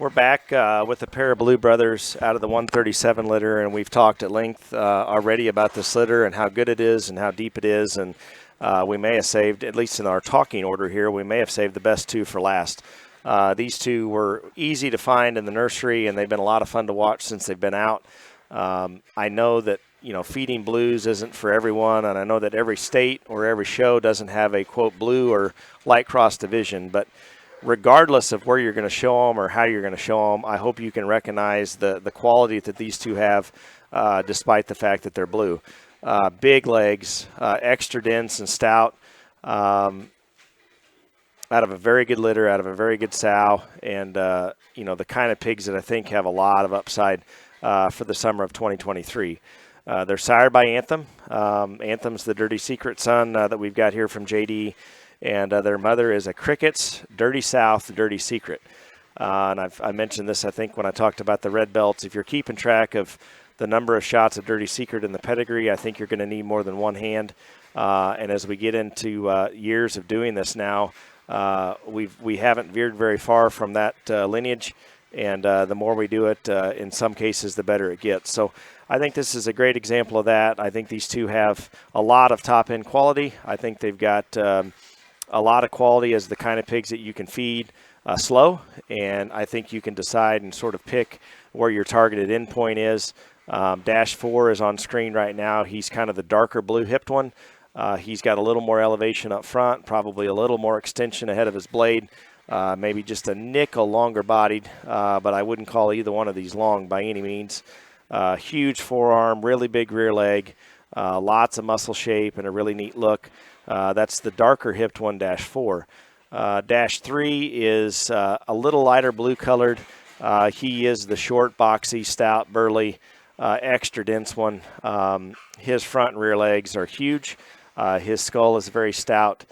We're back with a pair of Blue Brothers out of the 137 litter, and we've talked at length already about this litter and how good it is and how deep it is. And we may have saved, at least in our talking order here, we may have saved the best two for last. These two were easy to find in the nursery, and they've been a lot of fun to watch since they've been out. I know that feeding blues isn't for everyone, and I know that every state or every show doesn't have a, quote, blue or light cross division, but regardless of where you're going to show them or how you're going to show them, I hope you can recognize the quality that these two have despite the fact that they're blue. Big legs, extra dense and stout, out of a very good litter, out of a very good sow, and, the kind of pigs that I think have a lot of upside for the summer of 2023. They're sired by Anthem. Anthem's the Dirty Secret son that we've got here from JD. And their mother is a Crickets, Dirty South, Dirty Secret. And I mentioned this, I think, when I talked about the red belts. If you're keeping track of the number of shots of Dirty Secret in the pedigree, I think you're going to need more than one hand. And as we get into years of doing this now, we haven't veered very far from that lineage. And the more we do it, in some cases, the better it gets. So I think this is a great example of that. I think these two have a lot of top-end quality. I think they've got a lot of quality as the kind of pigs that you can feed slow, and I think you can decide and sort of pick where your targeted endpoint is. Dash 4 is on screen right now. He's kind of the darker blue-hipped one. He's got a little more elevation up front, probably a little more extension ahead of his blade, maybe just a nickel longer bodied, but I wouldn't call either one of these long by any means. Huge forearm, really big rear leg, lots of muscle shape, and a really neat look. That's the darker hipped one, Dash 4. Dash 3 is a little lighter blue colored. He is the short, boxy, stout, burly, extra dense one. His front and rear legs are huge. His skull is very stout.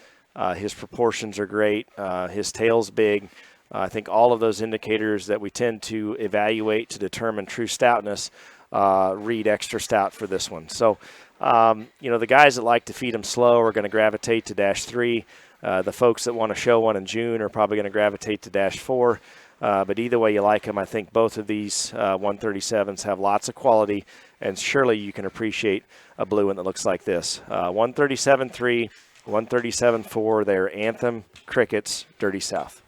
His proportions are great. His tail's big. I think all of those indicators that we tend to evaluate to determine true stoutness read extra stout for this one. So, the guys that like to feed them slow are going to gravitate to Dash 3. The folks that want to show one in June are probably going to gravitate to Dash 4. But either way you like them, I think both of these 137s have lots of quality, and surely you can appreciate a blue one that looks like this. 137.3, 137.4, they're Anthem, Crickets, Dirty South.